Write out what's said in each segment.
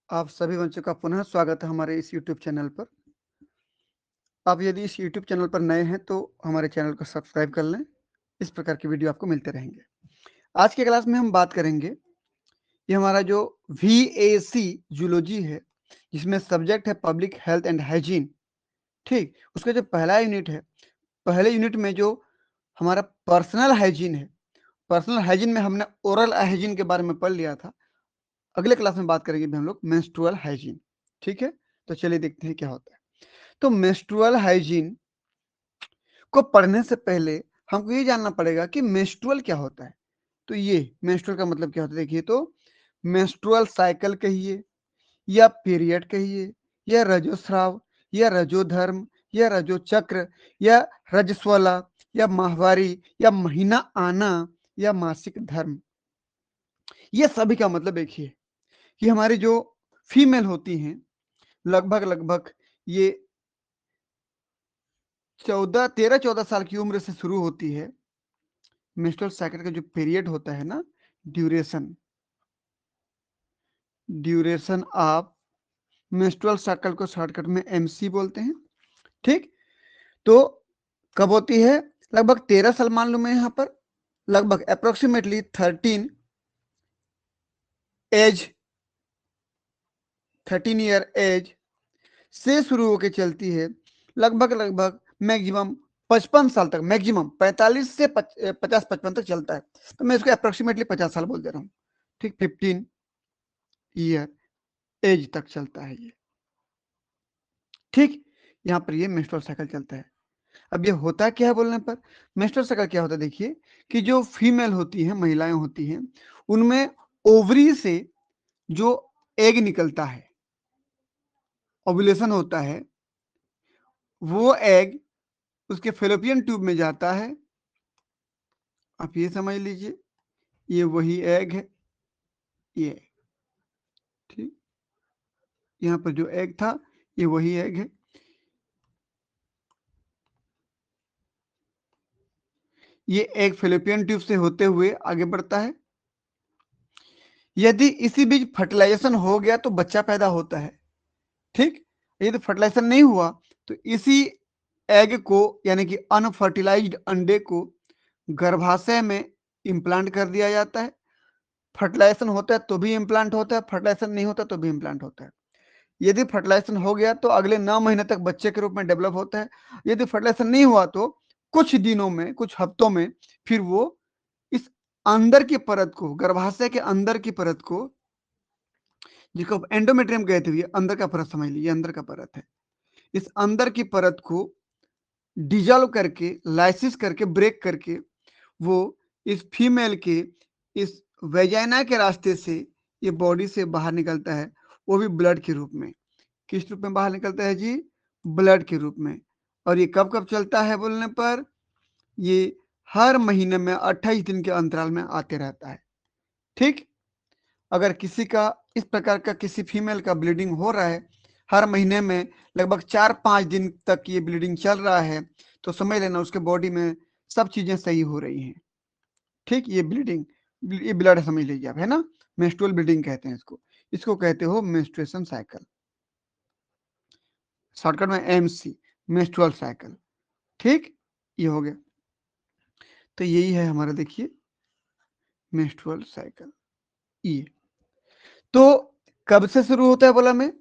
आप सभी बच्चों का पुनः स्वागत है हमारे इस यूट्यूब चैनल पर। आप यदि इस यूट्यूब चैनल पर नए हैं तो हमारे चैनल को सब्सक्राइब कर लें। इस प्रकार की वीडियो आपको मिलते रहेंगे। आज के क्लास में हम बात करेंगे, ये हमारा जो VAC जूलॉजी है, जिसमें सब्जेक्ट है पब्लिक हेल्थ एंड हाइजीन। ठीक, उसका जो पहला यूनिट है, पहले यूनिट में जो हमारा पर्सनल हाइजीन है, पर्सनल हाइजीन में हमने ओरल हाइजीन के बारे में पढ़ लिया था। अगले क्लास में बात करेंगे भी हम लोग मेंस्ट्रुअल हाइजीन। ठीक है, तो चलिए देखते हैं क्या होता है। तो मेंस्ट्रुअल हाइजीन को पढ़ने से पहले हमको ये जानना पड़ेगा कि मेंस्ट्रुअल क्या होता है। तो ये मेंस्ट्रुअल का मतलब क्या होता है, देखिए तो मेंस्ट्रुअल साइकिल कहिए या पीरियड कहिए या रजोस्राव या रजोधर्म या रजोचक्र या रजस्वला या माहवारी या महीना आना या मासिक धर्म, ये सभी का मतलब एक ही है कि हमारी जो फीमेल होती हैं, लगभग लगभग ये 13-14 साल की उम्र से शुरू होती है। मेंस्ट्रुअल साइकिल का जो पीरियड होता है ना, duration duration of menstrual cycle को शॉर्टकट में MC बोलते हैं। ठीक, तो कब होती है? लगभग 13 साल मान लूं मैं यहाँ पर, लगभग अप्रोक्सीमेटली 13 ईयर एज से शुरू होकर चलती है, लगभग लगभग मैक्सिमम 55 साल तक, मैक्सिमम 45 से 50-55 तक चलता है। तो मैं इसको अप्रोक्सीमेटली 50 साल बोल दे रहा हूँ। ठीक, 15 ईयर एज तक चलता है ये। ठीक, यहाँ पर ये मेंस्ट्रुअल साइकिल चलता है। अब ये होता क्या है बोलने पर, मेंस्ट्रुअल साइकिल क्या होता है, देखिए कि जो फीमेल होती हैं, महिलाएं होती हैं, उनमें ओवरी से जो एग निकलता है, ओव्यूलेशन होता है, वो एग उसके फेलोपियन ट्यूब में जाता है। आप ये समझ लीजिए, ये वही एग है, ये। ठीक, यहाँ पर जो एग था, ये वही एग है। ये एग फेलोपियन ट्यूब से होते हुए आगे बढ़ता है। यदि इसी बीच फर्टिलाइजेशन हो गया तो बच्चा पैदा होता है। ठीक, यदि फर्टिलाइजेशन नहीं हुआ तो इसी एग को, यानी कि अनफर्टिलाइज्ड अंडे को गर्भाशय में इम्प्लांट कर दिया जाता है। फर्टिलाइजेशन होता है तो भी इम्प्लांट होता है, फर्टिलाइजेशन नहीं होता तो भी इम्प्लांट होता है। यदि फर्टिलाइजेशन हो गया तो अगले 9 महीने तक बच्चे के रूप में डेवलप होता है। यदि फर्टिलाइजेशन नहीं हुआ तो कुछ दिनों में, कुछ हफ्तों में फिर वो इस अंदर की परत को, गर्भाशय के अंदर की परत को, जिसको एंडोमेट्रियम कहते हुए, अंदर का परत समझ लीजिए, अंदर का परत है, इस अंदर की परत को डिजॉल्व करके, लाइसिस करके, ब्रेक करके, वो इस फीमेल के इस वेजाइना के रास्ते से ये बॉडी से बाहर निकलता है, वो भी ब्लड के रूप में। किस रूप में बाहर निकलता है जी? ब्लड के रूप में। और ये कब कब चलता है बोलने पर, ये हर महीने में 28 दिन के अंतराल में आते रहता है। ठीक, अगर किसी का इस प्रकार का, किसी फीमेल का ब्लीडिंग हो रहा है हर महीने में, लगभग 4-5 दिन तक ये ब्लीडिंग चल रहा है, तो समझ लेना उसके बॉडी में सब चीजें सही हो रही हैं। ठीक, ये ब्लीडिंग, ये ब्लड समझ लीजिए आप, है ना। मेंस्ट्रुअल ब्लीडिंग कहते हैं इसको, इसको कहते हो मेंस्ट्रुएशन साइकिल, शॉर्टकट में MC, मेंस्ट्रुअल साइकिल। ठीक, ये हो गया। तो यही है हमारा, देखिए, मेंस्ट्रुअल साइकिल। ये तो कब से शुरू होता है बोला मैं,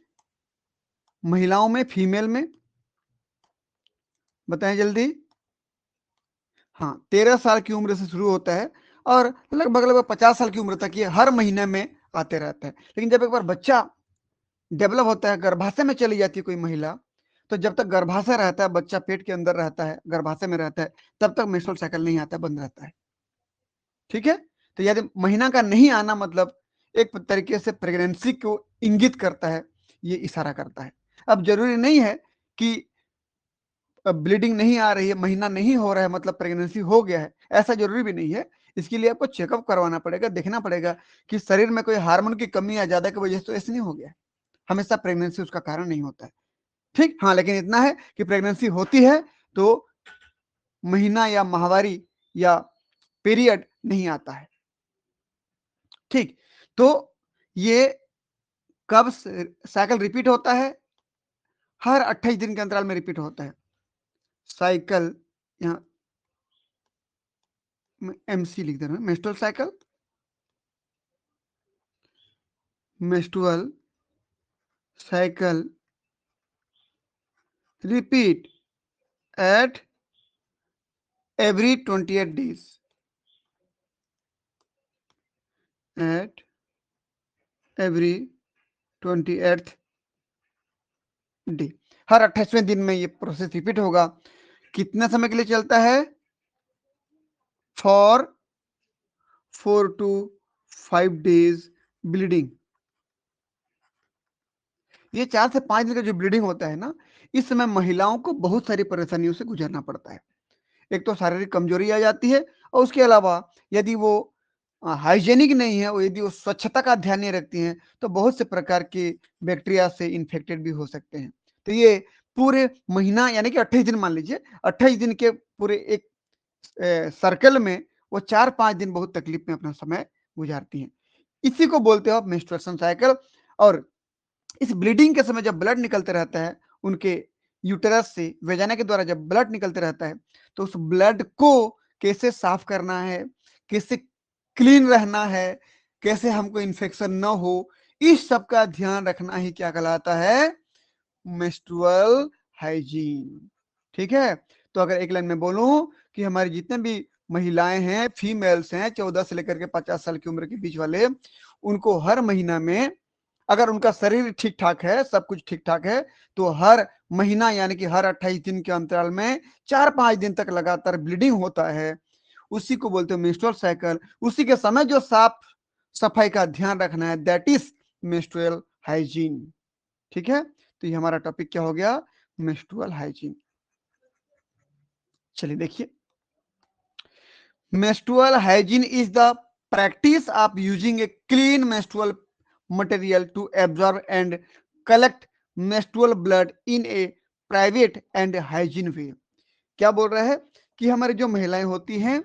महिलाओं में, फीमेल में, बताएं जल्दी। हाँ, 13 साल की उम्र से शुरू होता है और लगभग लगभग 50 साल की उम्र तक ये हर महीने में आते रहता है। लेकिन जब एक बार बच्चा डेवलप होता है, गर्भाशय में चली जाती है कोई महिला, तो जब तक गर्भाशय रहता है, बच्चा पेट के अंदर रहता है, गर्भाशय में रहता है, तब तक मेंस्ट्रुअल साइकिल नहीं आता, बंद रहता है। ठीक है, तो यदि महीना का नहीं आना मतलब एक तरीके से प्रेगनेंसी को इंगित करता है, ये इशारा करता है। अब जरूरी नहीं है कि ब्लीडिंग नहीं आ रही है, महीना नहीं हो रहा है मतलब प्रेगनेंसी हो गया है, ऐसा जरूरी भी नहीं है। इसके लिए आपको चेकअप करवाना पड़ेगा, देखना पड़ेगा कि शरीर में कोई हार्मोन की कमी या ज्यादा की वजह से तो ऐसे नहीं हो गया है। हमेशा प्रेगनेंसी उसका कारण नहीं होता है। ठीक, हाँ, लेकिन इतना है कि प्रेगनेंसी होती है तो महीना या माहवारी या पीरियड नहीं आता है। ठीक, तो ये कब साइकिल रिपीट होता है? हर 28 दिन के अंतराल में रिपीट होता है साइकिल। यहाँ MC लिख दे रहा हूं, menstrual cycle, menstrual cycle repeat at every 28 days, at every 28th day. हर 28वें दिन में ये प्रोसेस रिपीट होगा। कितने समय के लिए चलता है? For 4 to 5 days bleeding. ये 4 से 5 दिन का जो ब्लीडिंग होता है ना, इस समय महिलाओं को बहुत सारी परेशानियों से गुजरना पड़ता है। एक तो शारीरिक कमजोरी आ जाती है, और उसके अलावा यदि वो हाइजेनिक नहीं है, और यदि वो स्वच्छता का ध्यान नहीं रखती हैं, तो बहुत से प्रकार के बैक्टीरिया से इन्फेक्टेड भी हो सकते हैं। तो ये पूरे महीना यानी कि 28 दिन मान लीजिए, 28 दिन के पूरे एक सर्कल में वो 4-5 दिन बहुत तकलीफ में अपना समय गुजारती हैं। इसी को बोलते हो आप मेंस्ट्रुएशन साइकिल। और इस ब्लीडिंग के समय जब ब्लड निकलते रहता है उनके यूटेरस से, वेजाना के द्वारा जब ब्लड निकलते रहता है, तो उस ब्लड को कैसे साफ करना है, कैसे क्लीन रहना है, कैसे हमको इन्फेक्शन न हो, इस सब का ध्यान रखना ही क्या कहलाता है? Menstrual hygiene. ठीक है? तो अगर एक लाइन में बोलूं कि हमारी जितने भी महिलाएं हैं, फीमेल्स हैं 14 से लेकर के 50 साल की उम्र के बीच वाले, उनको हर महीना में, अगर उनका शरीर ठीक ठाक है, सब कुछ ठीक ठाक है, तो हर महीना यानी कि हर 28 दिन के अंतराल में 4-5 दिन तक लगातार ब्लीडिंग होता है। उसी को बोलते हैं मेंस्ट्रुअल साइकिल। उसी के समय जो साफ सफाई का ध्यान रखना है, दैट इज मेंस्ट्रुअल हाइजीन। ठीक है? तो ये हमारा टॉपिक क्या हो गया? Menstrual hygiene. चलिए देखिए, menstrual hygiene is the practice of using a clean menstrual material to absorb and collect menstrual blood in a private and hygiene way। क्या बोल रहा है कि हमारी जो महिलाएं होती हैं,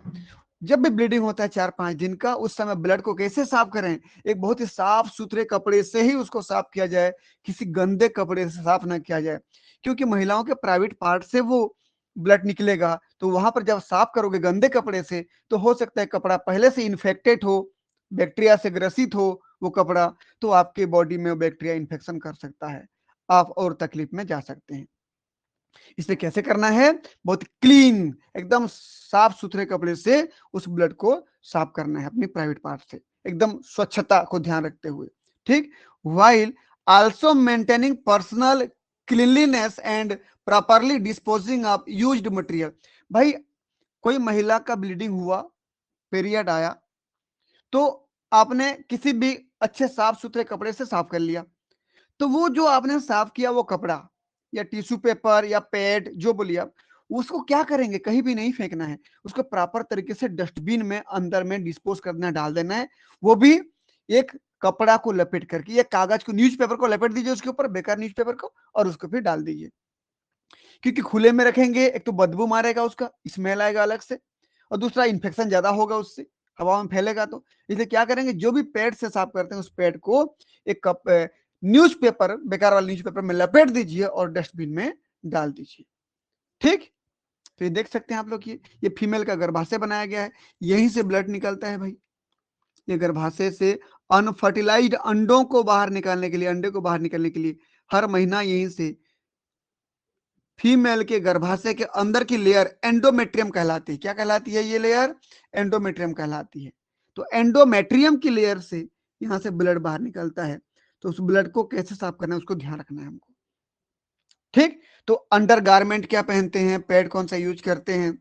जब भी ब्लीडिंग होता है 4-5 दिन का, उस समय ब्लड को कैसे साफ करें? एक बहुत ही साफ सुथरे कपड़े से ही उसको साफ किया जाए, किसी गंदे कपड़े से साफ ना किया जाए, क्योंकि महिलाओं के प्राइवेट पार्ट से वो ब्लड निकलेगा। तो वहां पर जब साफ करोगे गंदे कपड़े से, तो हो सकता है कपड़ा पहले से इन्फेक्टेड हो, बैक्टीरिया से ग्रसित हो वो कपड़ा, तो आपके बॉडी में बैक्टीरिया इन्फेक्शन कर सकता है, आप और तकलीफ में जा सकते हैं। इसलिए कैसे करना है? बहुत क्लीन, एकदम साफ सुथरे कपड़े से उस ब्लड को साफ करना है, अपनी प्राइवेट पार्ट से, एकदम स्वच्छता को ध्यान रखते हुए। ठीक? While also maintaining personal cleanliness and properly disposing of used material. भाई, कोई महिला का ब्लीडिंग हुआ, पीरियड आया, तो आपने किसी भी अच्छे साफ सुथरे कपड़े से साफ कर लिया, तो वो जो आपने साफ किया वो कपड़ा या टिश्यू पेपर या पैड जो बोलिए आप, उसको क्या करेंगे? कहीं भी नहीं फेंकना है, उसको प्रॉपर तरीके से डस्टबिन में अंदर में डिस्पोज करना, डाल देना है। वो भी एक कपड़ा को लपेट करके, या कागज को, न्यूज़पेपर को लपेट दीजिए उसके ऊपर, बेकार न्यूज़पेपर को, और उसको फिर डाल दीजिए। क्योंकि खुले में रखेंगे, एक तो बदबू मारेगा, उसका स्मेल आएगा अलग से, और दूसरा इन्फेक्शन ज्यादा होगा उससे, हवा में फैलेगा। तो इसलिए क्या करेंगे, जो भी पैड से साफ करते हैं उस पैड को एक कप न्यूज़पेपर, बेकार वाला न्यूज़पेपर में लपेट दीजिए और डस्टबिन में डाल दीजिए। ठीक? तो ये देख सकते हैं आप लोग, ये फीमेल का गर्भाशय बनाया गया है, यहीं से ब्लड निकलता है भाई। ये गर्भाशय से अनफर्टिलाइज्ड अंडों को बाहर निकालने के लिए, अंडे को बाहर निकालने के लिए हर महीना यहीं से फीमेल के गर्भाशय के अंदर की लेयर एंडोमेट्रियम कहलाती है। क्या कहलाती है ये लेयर? एंडोमेट्रियम कहलाती है। तो एंडोमेट्रियम की लेयर से यहां से ब्लड बाहर निकलता है। तो उस ब्लड को कैसे साफ करना है, उसको ध्यान रखना है हमको। ठीक? तो अंडर गारमेंट क्या पहनते हैं, पैड कौन सा यूज करते हैं,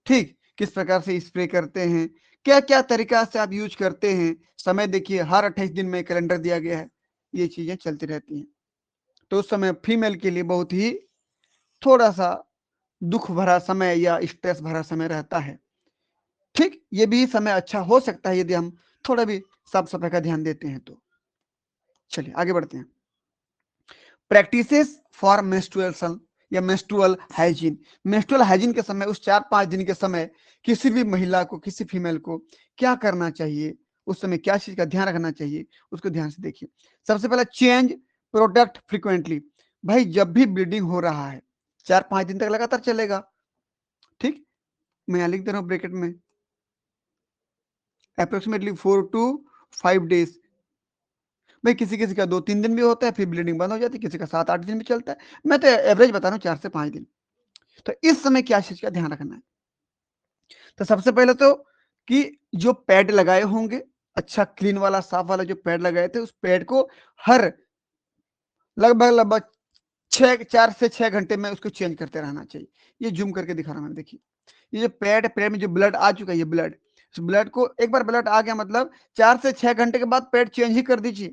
ठीक, किस प्रकार से स्प्रे करते हैं, क्या क्या तरीका से आप यूज करते हैं, समय देखिए, हर 28 दिन में कैलेंडर दिया गया है, ये चीजें चलती रहती हैं। तो उस समय फीमेल के लिए बहुत ही थोड़ा सा दुख भरा समय या स्ट्रेस भरा समय रहता है। ठीक? ये भी समय अच्छा हो सकता है यदि हम थोड़ा भी साफ सफाई का ध्यान देते हैं तो। चलिए आगे बढ़ते हैं। प्रैक्टिसेस फॉर मेंस्ट्रुएशन या मेंस्ट्रुअल हाइजीन। मेंस्ट्रुअल हाइजीन के समय, उस 4-5 दिन के समय किसी भी महिला को, किसी फीमेल को क्या करना चाहिए, उस समय क्या चीज का ध्यान रखना चाहिए, उसको ध्यान से देखिए। सबसे पहले चेंज प्रोडक्ट फ्रिक्वेंटली। भाई जब भी ब्लीडिंग हो रहा है 4-5 दिन तक लगातार चलेगा, ठीक, मैं यहाँ लिख दे रहा हूँ ब्रैकेट में, अप्रोक्सीमेटली 4 to 5 days। भाई किसी किसी का 2-3 दिन भी होता है, फिर ब्लीडिंग बंद हो जाती है, किसी का 7-8 दिन भी चलता है, मैं तो एवरेज बता रहा हूँ 4 से 5 दिन। तो इस समय क्या चीज का ध्यान रखना है, तो सबसे पहले तो कि जो पैड लगाए होंगे, अच्छा क्लीन वाला साफ वाला जो पैड लगाए थे, उस पैड को हर लगभग 4 से 6 घंटे में उसको चेंज करते रहना चाहिए। ये जूम करके दिखा रहा हूं, देखिए ये जो पैड में जो ब्लड आ चुका है, ये ब्लड, इस ब्लड को एक बार ब्लड आ गया मतलब 4 से 6 घंटे के बाद पैड चेंज ही कर दीजिए,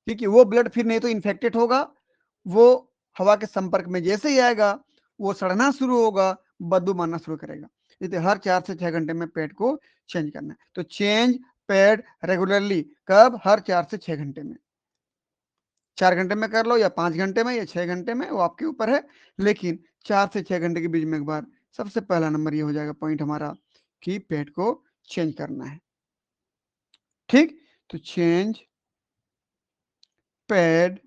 क्योंकि वो ब्लड फिर नहीं तो इन्फेक्टेड होगा, वो हवा के संपर्क में जैसे ही आएगा वो सड़ना शुरू होगा, बदबू मारना शुरू करेगा। इसलिए हर 4 से 6 घंटे में पैड को चेंज करना है। तो चेंज पैड रेगुलरली, कब, हर 4 से 6 घंटे में। 4 घंटे में कर लो या 5 घंटे में या 6 घंटे में, वो आपके ऊपर है, लेकिन 4 से 6 घंटे के बीच में एक बार सबसे पहला नंबर ये हो जाएगा पॉइंट हमारा कि पैड को चेंज करना है। ठीक, तो चेंज पैड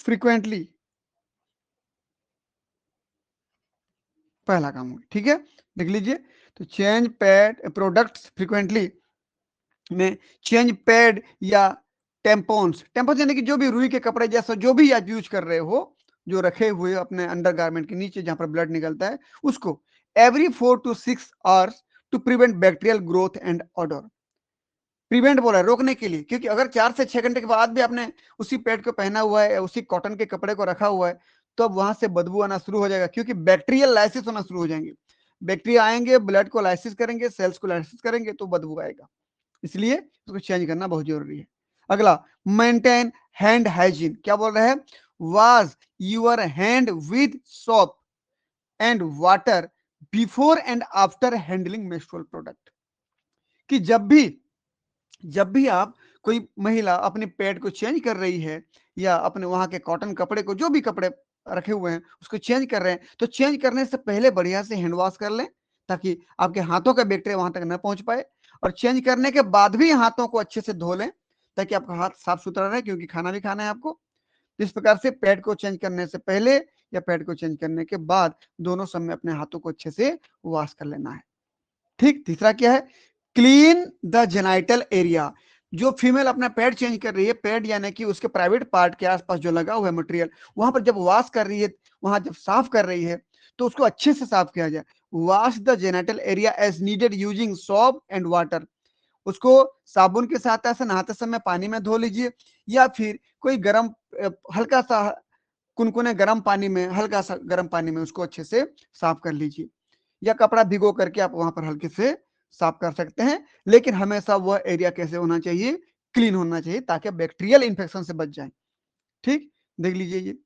फ्रीक्वेंटली, पहला काम हो गया। ठीक है, देख लीजिए, तो चेंज पैड प्रोडक्ट्स फ्रीक्वेंटली में चेंज पैड या टेम्पोन्स, टेम्पोन्स यानी कि जो भी रुई के कपड़े जैसा जो भी आप यूज कर रहे हो, जो रखे हुए अपने अंडरगारमेंट के नीचे जहां पर ब्लड निकलता है, उसको every 4 to 6 hours to prevent bacterial growth and order. Prevent बोला है, रोकने के लिए, क्योंकि अगर 4 से 6 घंटे के बाद भी आपने उसी पैड को पहना हुआ है, उसी कॉटन के कपड़े को रखा हुआ है, तो अब वहां से बदबू आना शुरू हो जाएगा, क्योंकि बैक्टीरियल लाइसिस होना शुरू हो जाएंगे। बैक्टीरिया आएंगे, ब्लड को लाइसिस करेंगे, सेल्स को लाइसिस करेंगे, तो बदबू आएगा। इसलिए उसको चेंज करना बहुत जरूरी है। अगला, मेंटेन हैंड हाइजीन। क्या बोल रहे हैं, wash your hand with soap and water before and after handling menstrual product. कि जब भी आप, कोई महिला अपने पैड को चेंज कर रही है या अपने वहां के कॉटन कपड़े को, जो भी कपड़े रखे हुए हैं उसको चेंज कर रहे हैं, तो चेंज करने से पहले बढ़िया से हैंड वॉश कर लें, ताकि आपके हाथों का बैक्टीरिया वहां तक न पहुंच पाए। और चेंज करने के बाद भी हाथों को अच्छे से धो लें, ताकि आपका हाथ साफ सुथरा रहे, क्योंकि खाना भी खाना है आपको। इस प्रकार से पैड को चेंज करने से पहले या पैड को चेंज करने के बाद दोनों समय अपने हाथों को अच्छे से वॉश कर लेना है। ठीक, तीसरा क्या है, क्लीन द जेनाइटल एरिया। जो फीमेल अपना पैड चेंज कर रही है, पैड यानी कि उसके प्राइवेट पार्ट के आसपास जो लगा हुआ है मटेरियल, वहां पर जब वॉश कर रही है, वहां जब साफ कर रही है, तो उसको अच्छे से साफ किया जाए। Wash the genital area as needed using soap and water. उसको साबुन के साथ ऐसे नहाते समय पानी में धो लीजिए, या फिर कोई गर्म हल्का सा कुनकुने गर्म पानी में, हल्का सा गर्म पानी में उसको अच्छे से साफ कर लीजिए, या कपड़ा भिगो करके आप वहां पर हल्के से साफ कर सकते हैं। लेकिन हमेशा वह एरिया कैसे होना चाहिए, क्लीन होना चाहिए, ताकि बैक्टीरियल इंफेक्शन से बच जाए। ठीक, देख लीजिए,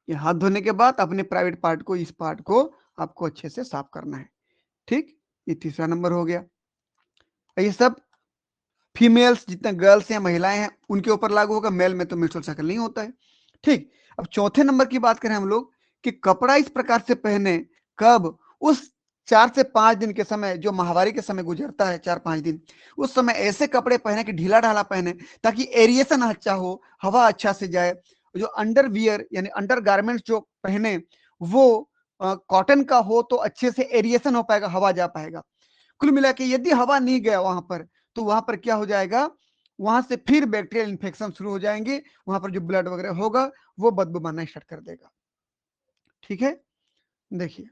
ये हाथ धोने के बाद अपने प्राइवेट पार्ट को, इस पार्ट को आपको अच्छे से साफ करना है। ठीक, ये तीसरा नंबर हो गया। ये सब फीमेल्स, जितने गर्ल्स हैं, महिलाएं हैं, उनके ऊपर लागू होगा, मेल में तो मेंस्ट्रुअल साइकिल नहीं होता है। ठीक, अब चौथे नंबर की बात करें हम लोग, कि कपड़ा इस प्रकार से पहने, कब, उस 4 से 5 दिन के समय, जो माहवारी के समय गुजरता है 4-5 दिन, उस समय ऐसे कपड़े पहने कि ढीला ढाला पहने, ताकि एरिएशन अच्छा हो, हवा अच्छा से जाए। जो अंडरवियर यानी अंडर गारमेंट्स जो पहने, वो कॉटन का हो, तो अच्छे से एरिएशन हो पाएगा, हवा जा पाएगा। कुल मिला के यदि हवा नहीं गया वहां पर, तो वहां पर क्या हो जाएगा, वहां से फिर बैक्टीरियल इन्फेक्शन शुरू हो जाएंगे, वहां पर जो ब्लड वगैरह होगा वो बदबू मारना स्टार्ट कर देगा। ठीक है, देखिए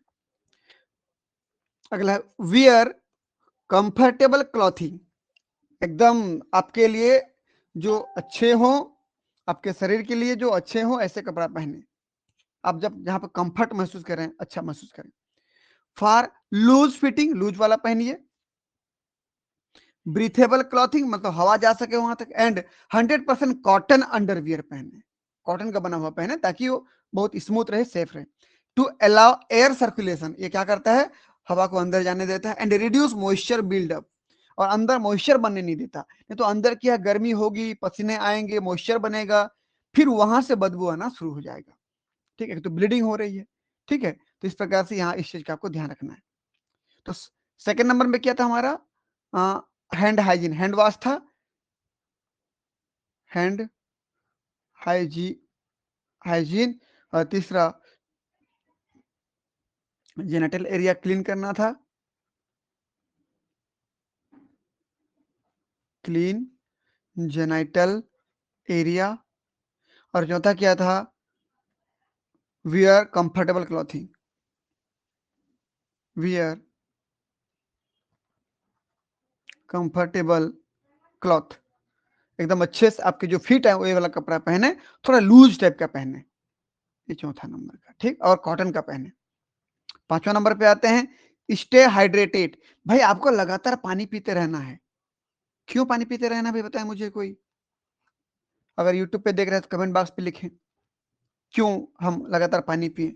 अगला, वियर कंफर्टेबल क्लॉथिंग। एकदम आपके लिए जो अच्छे हो, आपके शरीर के लिए जो अच्छे हो, ऐसे कपड़ा पहने आप, जब जहां पर कंफर्ट महसूस करें, अच्छा महसूस करें। फॉर लूज फिटिंग, लूज वाला पहनिए। ब्रीथेबल क्लॉथिंग, मतलब हवा जा सके वहां तक। एंड 100% कॉटन अंडरवियर पहने, कॉटन का बना हुआ पहने, ताकि वो बहुत स्मूथ रहे, सेफ रहे। टू अलाउ एयर सर्कुलेशन, ये क्या करता है, हवा को अंदर जाने देता है। एंड रिड्यूस मॉइस्चर बिल्डअप, और अंदर मॉइस्चर बनने नहीं देता, नहीं तो अंदर क्या, गर्मी होगी, पसीने आएंगे, मॉइस्चर बनेगा, फिर वहां से बदबू आना शुरू हो जाएगा। ठीक है, तो ब्लीडिंग हो रही है। ठीक है, तो इस प्रकार से यहाँ इस चीज का आपको ध्यान रखना है। तो सेकंड नंबर में क्या था हमारा, हैंड हाइजीन, हैंड वॉश था, हैंड हाइजीन। और तीसरा जेनिटल एरिया क्लीन करना था, क्लीन जेनिटल एरिया। और चौथा क्या था, wear comfortable clothing, wear comfortable cloth, एकदम अच्छे से आपके जो फिट है वो वाला कपड़ा पहने, थोड़ा लूज टाइप का पहने, ये चौथा नंबर का, ठीक, और कॉटन का पहने। पांचवा नंबर पे आते हैं स्टे हाइड्रेटेड। भाई आपको लगातार पानी पीते रहना है। क्यों पानी पीते रहना भाई, बताएं मुझे कोई। अगर यूट्यूब पे देख रहे हैं तो कमेंट बॉक्स पे लिखें क्यों हम लगातार पानी पिए।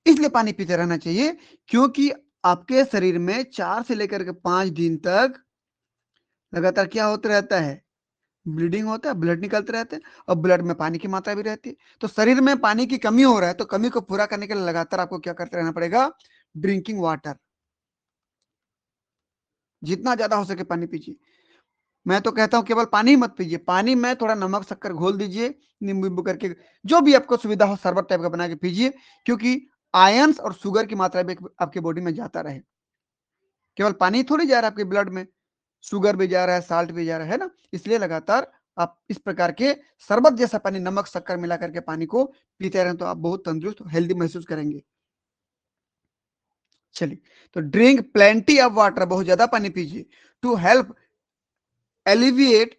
इसलिए पानी पीते रहना चाहिए क्योंकि आपके शरीर में 4 से लेकर के 5 दिन तक लगातार क्या होता रहता है, ब्लीडिंग होता है, ब्लड निकलते रहते हैं, और ब्लड में पानी की मात्रा भी रहती है। तो शरीर में पानी की कमी हो रहा है, तो कमी को पूरा करने के लिए लगातार आपको क्या करते रहना पड़ेगा, ड्रिंकिंग वाटर, जितना ज्यादा हो सके पानी पीजिए। मैं तो कहता हूं केवल पानी मत पीजिए, पानी में थोड़ा नमक शक्कर घोल दीजिए, नींबू नींबू करके, जो भी आपको सुविधा हो शरबत टाइप का बना के पीजिए, क्योंकि आयंस और शुगर की मात्रा भी आपके बॉडी में जाता रहे। केवल पानी थोड़ी जा रहा है आपके ब्लड में, शुगर भी जा रहा है, साल्ट भी जा रहा है ना। इसलिए लगातार आप इस प्रकार के शरबत जैसा पानी, नमक शक्कर मिला करके पानी को पीते रहें तो आप बहुत तंदुरुस्त हेल्दी महसूस करेंगे। चलिए, तो ड्रिंक प्लेंटी ऑफ वाटर, बहुत ज्यादा पानी पीजिए, to help alleviate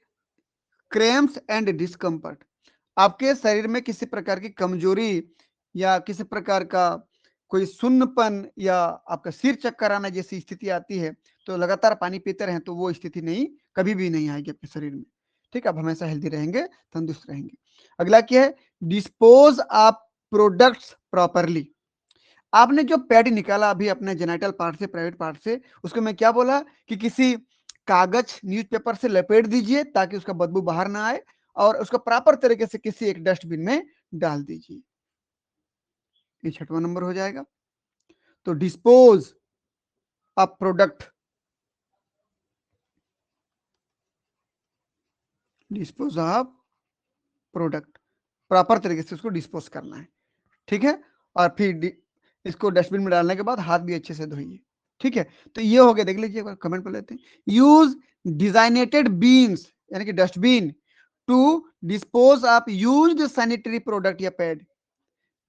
cramps and discomfort. आपके शरीर में किसी प्रकार की कमजोरी या किसी प्रकार का कोई सुन्नपन या आपका सिर चक्कर आना जैसी स्थिति आती है, तो लगातार पानी पीते रहें तो वो स्थिति नहीं, कभी भी नहीं आएगी आपके शरीर में। ठीक है, आप हमेशा हेल्दी रहेंगे, तंदुरुस्त रहेंगे। अगला क्या है, डिस्पोज ऑफ प्रोडक्ट्स प्रॉपरली। आपने जो पैड निकाला अभी अपने जेनिटल पार्ट से, प्राइवेट पार्ट से, उसको मैं क्या बोला कि किसी कागज न्यूज़पेपर से लपेट दीजिए ताकि उसका बदबू बाहर ना आए, और उसको प्रॉपर तरीके से किसी एक डस्टबिन में डाल दीजिए। ये 6वां नंबर हो जाएगा। तो dispose of product, dispose of product, proper तरीके से उसको डिस्पोज करना है। ठीक है, और फिर इसको डस्टबिन में डालने के बाद हाथ भी अच्छे से धोइए। ठीक है, तो ये हो गया, देख लीजिए, कमेंट पर लेते हैं। यूज डिजाइनेटेड बीन्स यानी कि dustbin to dispose of used sanitary product या पैड।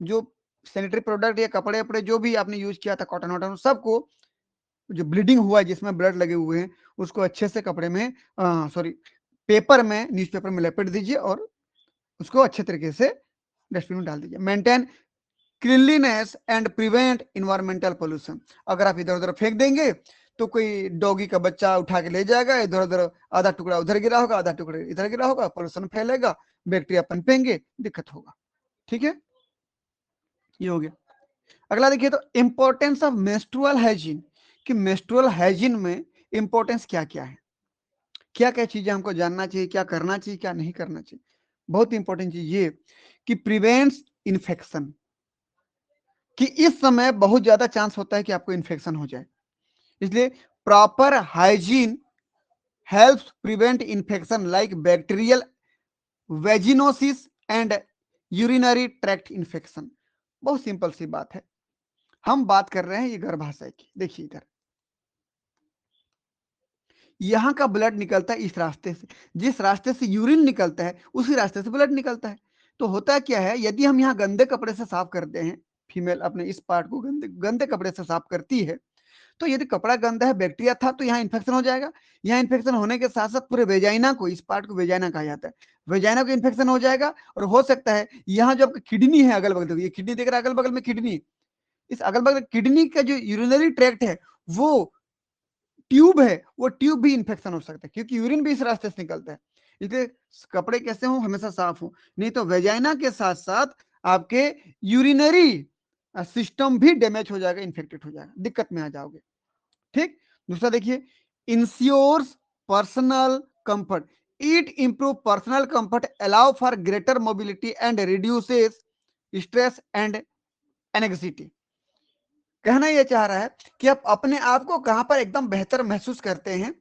जो सैनिटरी प्रोडक्ट या कपड़े वपड़े जो भी आपने यूज किया था, कॉटन वॉटन, सबको, जो ब्लीडिंग हुआ है जिसमें ब्लड लगे हुए हैं, उसको अच्छे से कपड़े में, सॉरी, पेपर में, न्यूज़पेपर में लपेट दीजिए और उसको अच्छे तरीके से डस्टबिन में डाल दीजिए। Maintain cleanliness and prevent environmental pollution. अगर आप इधर उधर फेंक देंगे तो कोई डॉगी का बच्चा उठा के ले जाएगा, इधर उधर आधा टुकड़ा उधर गिरा होगा, आधा टुकड़ा इधर गिरा होगा, पोल्यूशन फैलेगा, बैक्टीरिया पनपेंगे, दिक्कत होगा। ठीक है, ये हो गया। अगला देखिए, तो इंपॉर्टेंस ऑफ मेंस्ट्रुअल हाइजीन, कि मेंस्ट्रुअल हाइजीन में इंपॉर्टेंस क्या क्या है, क्या क्या चीजें हमको जानना चाहिए, क्या करना चाहिए, क्या नहीं करना चाहिए। बहुत इंपॉर्टेंट चीज ये कि प्रिवेंट्स इन्फेक्शन, कि इस समय बहुत ज्यादा चांस होता है कि आपको इन्फेक्शन हो जाए, इसलिए proper hygiene helps prevent infection like bacterial vaginosis and urinary tract infection. बहुत सिंपल सी बात है, हम बात कर रहे हैं ये गर्भाशय की। देखिए इधर, यहाँ का ब्लड निकलता है इस रास्ते से, जिस रास्ते से यूरिन निकलता है उसी रास्ते से ब्लड निकलता है। तो होता क्या है, यदि हम यहाँ गंदे कपड़े से साफ करते हैं, फीमेल अपने इस पार्ट को गंदे गंदे कपड़े से साफ करती है, तो यदि कपड़ा गंदा है, बैक्टीरिया था, तो यहाँ इन्फेक्शन हो जाएगा। यहाँ इन्फेक्शन होने के साथ साथ पूरे वेजाइना को, इस पार्ट को वेजाइना कहा जाता है, वेजाइना को इन्फेक्शन हो जाएगा। और हो सकता है यहाँ जो आपकी किडनी है अगल बगल, ये किडनी देख रहा है अगल बगल में किडनी, इस अगल बगल किडनी का जो यूरिनरी ट्रैक्ट है, वो ट्यूब है, वो ट्यूब भी इन्फेक्शन हो सकता है, क्योंकि यूरिन भी इस रास्ते से निकलता है। इसलिए कपड़े कैसे हो, हमेशा साफ हो, नहीं तो वेजाइना के साथ साथ आपके यूरिनरी सिस्टम भी डैमेज हो जाएगा, इन्फेक्टेड हो जाएगा, दिक्कत में आ जाओगे। ठीक, दूसरा देखिए, ensures personal comfort, it improve personal comfort, allow for greater mobility and reduces stress and anxiety. कहना यह चाह रहा है कि आप अपने आप को कहां पर एकदम बेहतर महसूस करते हैं,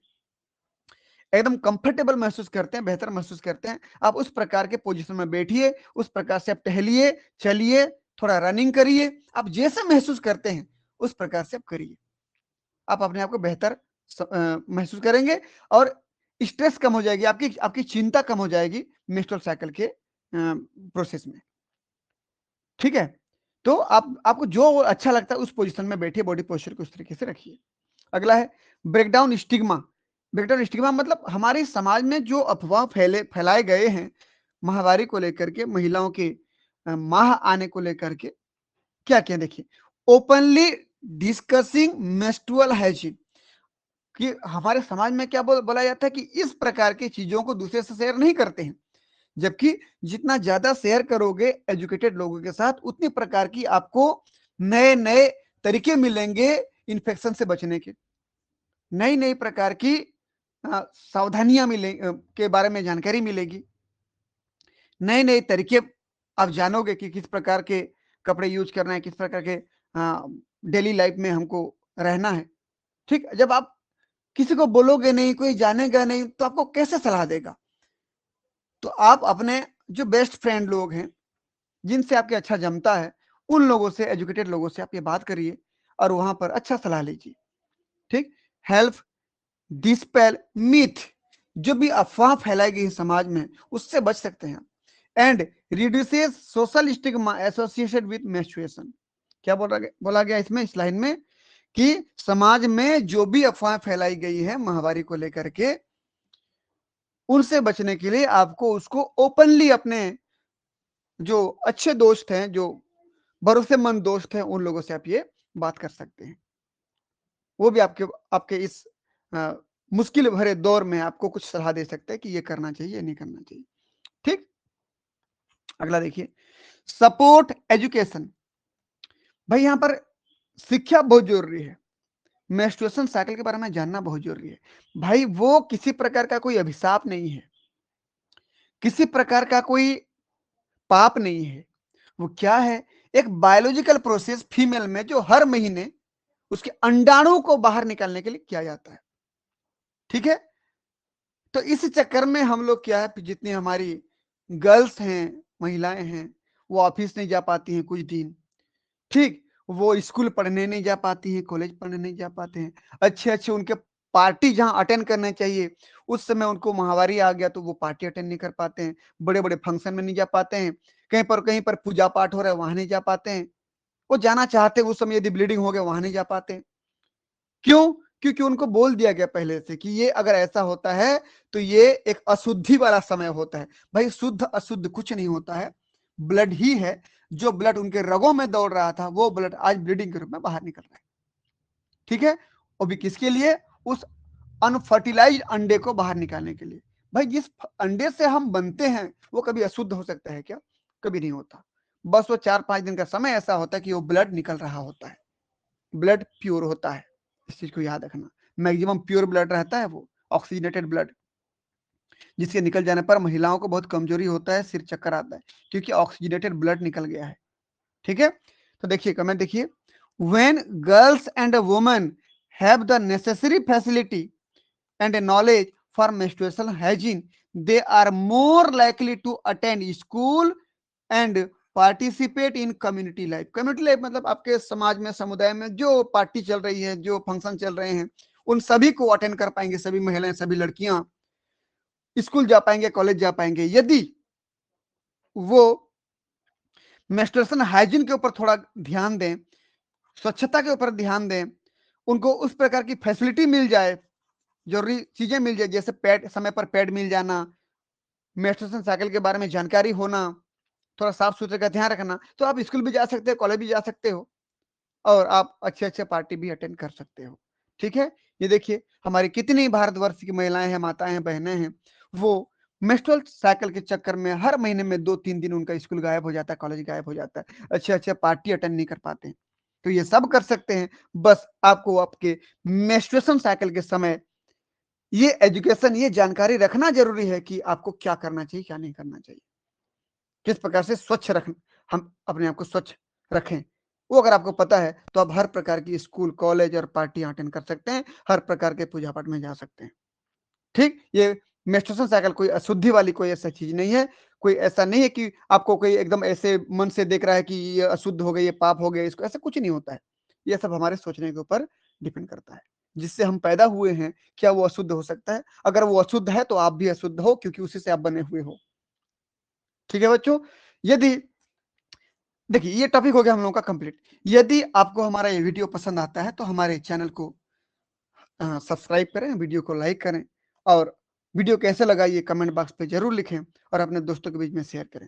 एकदम कंफर्टेबल महसूस करते हैं, बेहतर महसूस करते हैं, आप उस प्रकार के पोजीशन में बैठिए, उस प्रकार से आप टहलिए, चलिए, थोड़ा रनिंग करिए, आप जैसा महसूस करते हैं उस प्रकार से आप करिए। आप अपने आप को बेहतर महसूस करेंगे और स्ट्रेस कम हो जाएगी, आपकी आपकी चिंता कम हो जाएगी मेंस्ट्रुअल साइकिल के प्रोसेस में। ठीक है? तो आपको जो अच्छा लगता है उस पोजीशन में बैठिए, बॉडी पोस्चर को उस तरीके से रखिए। अगला है ब्रेकडाउन स्टिग्मा। ब्रेकडाउन स्टिग्मा मतलब हमारे समाज में जो अफवाह फैलाए गए हैं माहवारी को लेकर के, महिलाओं के माह आने को लेकर के, क्या-क्या देखिए, ओपनली डिस्कसिंग मेंस्ट्रुअल हाइजीन, कि हमारे समाज में क्या बोला जाता है कि इस प्रकार की चीजों को दूसरे से शेयर नहीं करते हैं, जबकि जितना ज्यादा शेयर करोगे एजुकेटेड लोगों के साथ, उतनी प्रकार की आपको नए नए तरीके मिलेंगे इन्फेक्शन से बचने के, नई नई प्रकार की सावधानियां के बारे में जानकारी मिलेगी, नए नए तरीके आप जानोगे कि किस प्रकार के कपड़े यूज करना है, किस प्रकार के डेली लाइफ में हमको रहना है। ठीक, जब आप किसी को बोलोगे नहीं, कोई जानेगा नहीं, तो आपको कैसे सलाह देगा? तो आप अपने जो बेस्ट फ्रेंड लोग हैं, जिनसे आपके अच्छा जमता है, उन लोगों से, एजुकेटेड लोगों से आप ये बात करिए और वहां पर अच्छा सलाह लीजिए। ठीक, हेल्प डिस्पेल मिथ, जो भी अफवाह फैलाई गई है समाज में, उससे बच सकते हैं। And reduces social stigma associated with menstruation. क्या बोला गया इसमें, इस लाइन में, कि समाज में जो भी अफवाह फैलाई गई है माहवारी को लेकर के, उनसे बचने के लिए आपको उसको ओपनली अपने जो अच्छे दोस्त हैं, जो भरोसेमंद दोस्त हैं, उन लोगों से आप ये बात कर सकते हैं। वो भी आपके आपके इस मुश्किल भरे दौर में आपको कुछ सलाह दे सकते हैं कि ये करना चाहिए, नहीं करना चाहिए। ठीक, अगला देखिए, सपोर्ट एजुकेशन। भाई यहाँ पर शिक्षा बहुत जरूरी है, मेंस्ट्रुएशन साइकिल के बारे में जानना बहुत जरूरी है। भाई वो किसी प्रकार का कोई अभिशाप नहीं है, किसी प्रकार का कोई पाप नहीं है। वो क्या है, एक बायोलॉजिकल प्रोसेस फीमेल में जो हर महीने उसके अंडाणु को बाहर निकालने के लिए किया जाता है। ठीक है, तो इस चक्कर में हम लोग क्या है, जितनी हमारी गर्ल्स हैं, महिलाएं हैं, वो ऑफिस नहीं जा पाती हैं कुछ दिन। ठीक, वो स्कूल पढ़ने नहीं जा पाती हैं, कॉलेज पढ़ने नहीं जा पाते हैं, अच्छे अच्छे उनके पार्टी जहां अटेंड करने चाहिए उस समय उनको महावारी आ गया तो वो पार्टी अटेंड नहीं कर पाते हैं, बड़े बड़े फंक्शन में नहीं जा पाते हैं, कहीं पर पूजा पाठ हो रहा है वहां नहीं जा पाते हैं, वो जाना चाहते हैं उस समय यदि ब्लीडिंग हो गया वहां नहीं जा पाते हैं। क्यों? क्योंकि उनको बोल दिया गया पहले से कि ये अगर ऐसा होता है तो ये एक अशुद्धि वाला समय होता है। भाई शुद्ध अशुद्ध कुछ नहीं होता है, ब्लड ही है। जो ब्लड उनके रगों में दौड़ रहा था वो ब्लड आज ब्लीडिंग के रूप में बाहर निकल रहा है। ठीक है, और भी किसके लिए? उस अनफर्टिलाइज अंडे को बाहर निकालने के लिए। भाई जिस अंडे से हम बनते हैं वो कभी अशुद्ध हो सकता है क्या? कभी नहीं होता। बस वो 4-5 दिन का समय ऐसा होता है कि वो ब्लड निकल रहा होता है, ब्लड प्योर होता है। इस चीज को याद रखना, मैक्सिमम प्योर ब्लड रहता है वो, ऑक्सीजनेटेड ब्लड, जिसके निकल जाने पर महिलाओं को बहुत कमजोरी होता है, सिर चक्कर आता है, क्योंकि ऑक्सीजनेटेड ब्लड निकल गया है। ठीक है, तो देखिए कमेंट देखिए, when girls and women have the necessary facility and a knowledge for menstrual hygiene, they are more likely to attend school and participate in community life. community life मतलब आपके समाज में, समुदाय में जो पार्टी चल रही है, जो फंक्शन चल रहे हैं, उन सभी को अटेंड कर पाएंगे, सभी महिलाएं, सभी लड़कियां स्कूल जा पाएंगे, कॉलेज जा पाएंगे, यदि वो मेंस्ट्रुएशन हाइजीन के ऊपर थोड़ा ध्यान दें, स्वच्छता के ऊपर ध्यान दें, उनको उस प्रकार की फैसिलिटी मिल जाए, जरूरी चीजें मिल जाए, जैसे पैड, समय पर पैड मिल जाना, मेंस्ट्रुएशन साइकिल के बारे में जानकारी होना, थोड़ा साफ सुथरे का ध्यान रखना, तो आप स्कूल भी जा सकते हो, कॉलेज भी जा सकते हो और आप अच्छे अच्छे पार्टी भी अटेंड कर सकते हो। ठीक है, ये देखिए हमारी कितनी भारतवर्ष की महिलाएं हैं, माताएं हैं, बहनें हैं, वो मेंस्ट्रुअल साइकिल के चक्कर में हर महीने में 2-3 दिन उनका स्कूल गायब हो जाता है, कॉलेज गायब हो जाता है, अच्छे अच्छे पार्टी अटेंड नहीं कर पाते हैं। तो ये सब कर सकते हैं, बस आपको आपके मेंस्ट्रुएशन साइकिल के समय ये एजुकेशन, ये जानकारी रखना जरूरी है कि आपको क्या करना चाहिए, क्या नहीं करना चाहिए, किस प्रकार से स्वच्छ रख, हम अपने आप को स्वच्छ रखें। वो अगर आपको पता है तो आप हर प्रकार की स्कूल, कॉलेज और पार्टी अटेंड कर सकते हैं, हर प्रकार के पूजा पाठ में जा सकते हैं। ठीक, ये मेंस्ट्रुएशन साइकिल कोई अशुद्धि वाली कोई ऐसा चीज नहीं है, कोई ऐसा नहीं है कि आपको कोई एकदम ऐसे मन से देख रहा है कि ये अशुद्ध हो गई, ये पाप हो गया, इसको ऐसा कुछ नहीं होता है। ये सब हमारे सोचने के ऊपर डिपेंड करता है। जिससे हम पैदा हुए हैं, क्या वो अशुद्ध हो सकता है? अगर वो अशुद्ध है तो आप भी अशुद्ध हो, क्योंकि उसी से आप बने हुए हो। ठीक है बच्चों, यदि देखिए ये टॉपिक हो गया हम लोगों का कंप्लीट। यदि आपको हमारा ये वीडियो पसंद आता है तो हमारे चैनल को सब्सक्राइब करें, वीडियो को लाइक करें, और वीडियो कैसे लगा ये कमेंट बॉक्स पे जरूर लिखें और अपने दोस्तों के बीच में शेयर करें।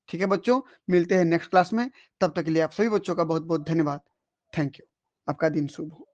ठीक है बच्चों, मिलते हैं नेक्स्ट क्लास में। तब तक के लिए आप सभी बच्चों का बहुत बहुत धन्यवाद। Thank you. आपका दिन शुभ हो।